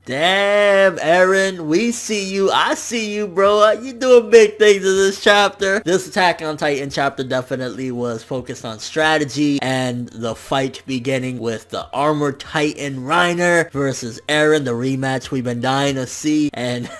Damn, Eren, we see you. I see you, bro. You doing big things in this chapter. This Attack on Titan chapter definitely was focused on strategy and the fight beginning with the Armored Titan Reiner versus Eren, the rematch we've been dying to see. And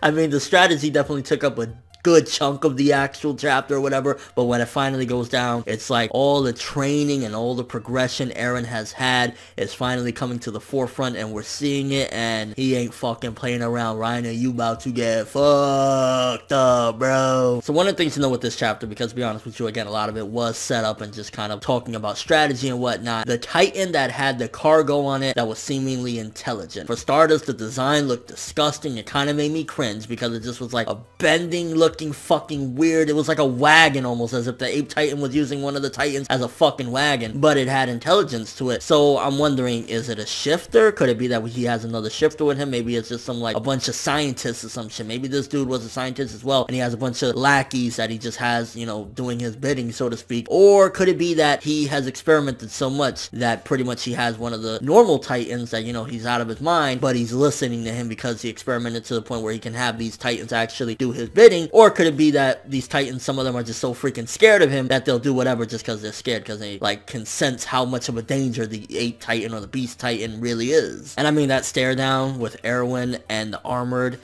I mean, the strategy definitely took up a good chunk of the actual chapter or whatever, but when it finally goes down, it's like all the training and all the progression Eren has had is finally coming to the forefront, and we're seeing it, and he ain't fucking playing around. Reiner, you about to get fucked up, bro. So one of the things to know with this chapter, because to be honest with you, again, a lot of it was set up and just kind of talking about strategy and whatnot. The Titan that had the cargo on it that was seemingly intelligent. For starters, the design looked disgusting. It kind of made me cringe because it just was like a bending looking fucking weird. It was like a wagon almost, as if the Ape Titan was using one of the Titans as a fucking wagon, but it had intelligence to it. So I'm wondering, is it a shifter? Could it be that he has another shifter with him? Maybe it's just some like a bunch of scientists or some shit. Maybe this dude was a scientist as well, and he has a bunch of lackeys that he just has, you know, doing his bidding, so to speak. Or could it be that he has experimented so much that pretty much he has one of the normal Titans that, you know, he's out of his mind, but he's listening to him because he experimented to the point where he can have these Titans actually do his bidding? Or could it be that these Titans, some of them are just so freaking scared of him that they'll do whatever just because they're scared, because they like can sense how much of a danger the Ape Titan or the Beast Titan really is. And I mean, that stare down with Erwin and the Armored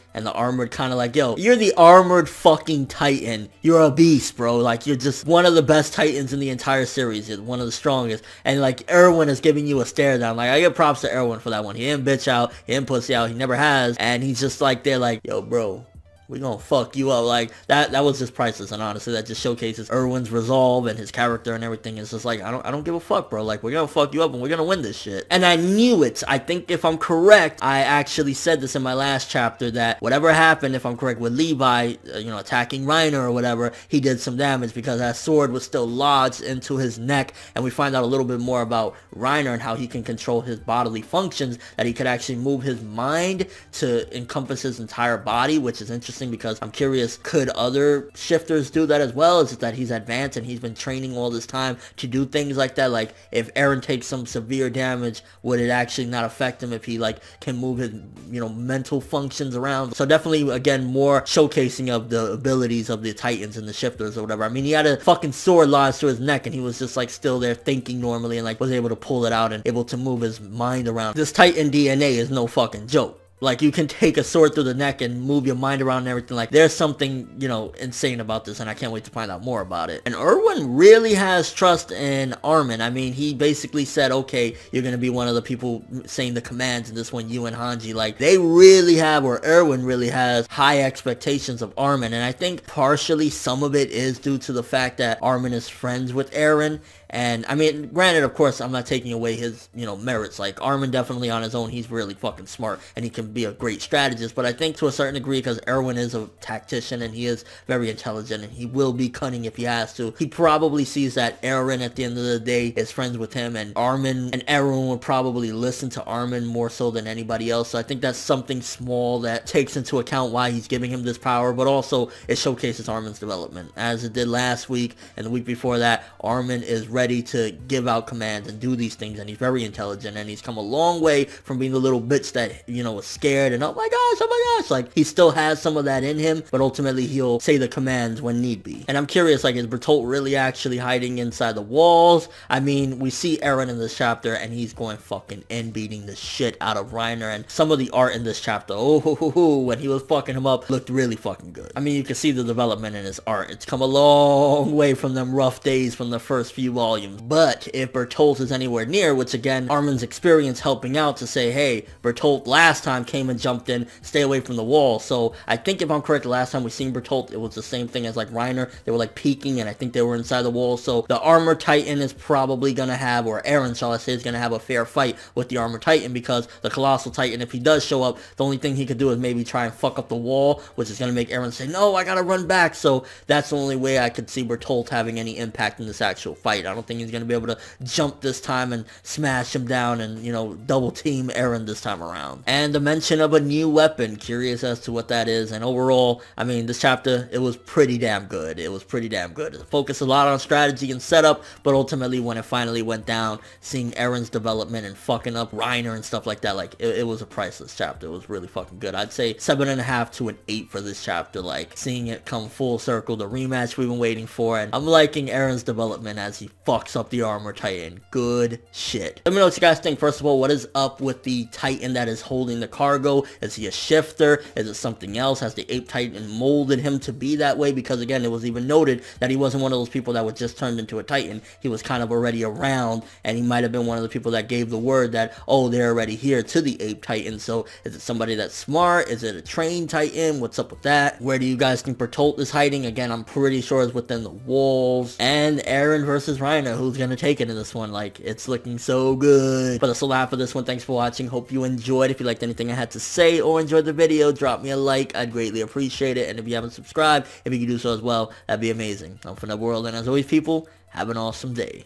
kind of like, yo, you're the Armored fucking Titan. You're a beast, bro. Like, you're just one of the best Titans in the entire series. You're one of the strongest. And like, Erwin is giving you a stare down. Like, I give props to Erwin for that one. He didn't bitch out. He didn't pussy out. He never has. And he's just like, they're like, yo, bro, we gonna fuck you up. Like, that was just priceless, and honestly that just showcases Erwin's resolve and his character and everything. It's just like, I don't give a fuck, bro. Like, we're gonna fuck you up and we're gonna win this shit. And I knew it. I think if I'm correct, I actually said this in my last chapter, that whatever happened, if I'm correct, with Levi, you know, attacking Reiner or whatever, he did some damage because that sword was still lodged into his neck. And we find out a little bit more about Reiner and how he can control his bodily functions, that he could actually move his mind to encompass his entire body, which is interesting because I'm curious, could other shifters do that as well? Is it that he's advanced and he's been training all this time to do things like that? Like, if Eren takes some severe damage, would it actually not affect him if he like can move his, you know, mental functions around? So definitely, again, more showcasing of the abilities of the Titans and the shifters or whatever. I mean, he had a fucking sword lodged to his neck and he was just like still there thinking normally and like was able to pull it out and able to move his mind around. This Titan DNA is no fucking joke. Like, you can take a sword through the neck and move your mind around and everything. Like, there's something, you know, insane about this, and I can't wait to find out more about it. And Erwin really has trust in Armin. I mean, he basically said, okay, you're gonna be one of the people saying the commands in this one, you and Hanji. Like, they really have, or Erwin really has, high expectations of Armin. And I think partially some of it is due to the fact that Armin is friends with Eren. And, I mean, granted, of course, I'm not taking away his, you know, merits. Like, Armin definitely on his own, he's really fucking smart, and he can be a great strategist. But I think to a certain degree, because Erwin is a tactician, and he is very intelligent, and he will be cunning if he has to, he probably sees that Eren, at the end of the day, is friends with him, and Armin and Erwin would probably listen to Armin more so than anybody else. So I think that's something small that takes into account why he's giving him this power, but also it showcases Armin's development. As it did last week, and the week before that, Armin is ready to give out commands and do these things, and he's very intelligent, and he's come a long way from being the little bitch that, you know, was scared and oh my gosh, like, he still has some of that in him, but ultimately he'll say the commands when need be. And I'm curious, like, is Bertolt really actually hiding inside the walls? I mean, we see Eren in this chapter, and he's going fucking in, beating the shit out of Reiner, and some of the art in this chapter, when he was fucking him up, looked really fucking good. I mean, you can see the development in his art. It's come a long way from them rough days from the first few volumes. But if Bertolt is anywhere near, which again, Armin's experience helping out to say, hey, Bertolt last time came and jumped in, stay away from the wall. So I think if I'm correct, the last time we seen Bertolt, it was the same thing as like Reiner. They were like peeking, and I think they were inside the wall. So the Armored Titan is probably gonna have, or Eren, shall I say, is gonna have a fair fight with the Armored Titan, because the Colossal Titan, if he does show up, the only thing he could do is maybe try and fuck up the wall, which is gonna make Eren say, no, I gotta run back. So that's the only way I could see Bertolt having any impact in this actual fight. I don't think he's going to be able to jump this time and smash him down and, you know, double team Eren this time around. And the mention of a new weapon, curious as to what that is. And overall, I mean, this chapter, it was pretty damn good. It was pretty damn good. It focused a lot on strategy and setup, but ultimately when it finally went down, seeing Eren's development and fucking up Reiner and stuff like that, like, it was a priceless chapter. It was really fucking good. I'd say 7.5 to an 8 for this chapter. Like, seeing it come full circle, the rematch we've been waiting for, and I'm liking Eren's development as he fucks up the Armor Titan. Good shit. Let me know what you guys think. First of all, what is up with the Titan that is holding the cargo? Is he a shifter? Is it something else? Has the Ape Titan molded him to be that way? Because again, it was even noted that he wasn't one of those people that was just turned into a Titan. He was kind of already around, and he might have been one of the people that gave the word that, oh, they're already here to the Ape Titan. So is it somebody that's smart? Is it a trained Titan? What's up with that? Where do you guys think Bertolt is hiding? Again, I'm pretty sure it's within the walls. And Eren versus Reiner, who's gonna take it in this one? Like, it's looking so good. But that's all I have for this one. Thanks for watching. Hope you enjoyed. If you liked anything I had to say or enjoyed the video, drop me a like. I'd greatly appreciate it. And if you haven't subscribed, if you could do so as well, that'd be amazing. I'm from the world, and as always, people, have an awesome day.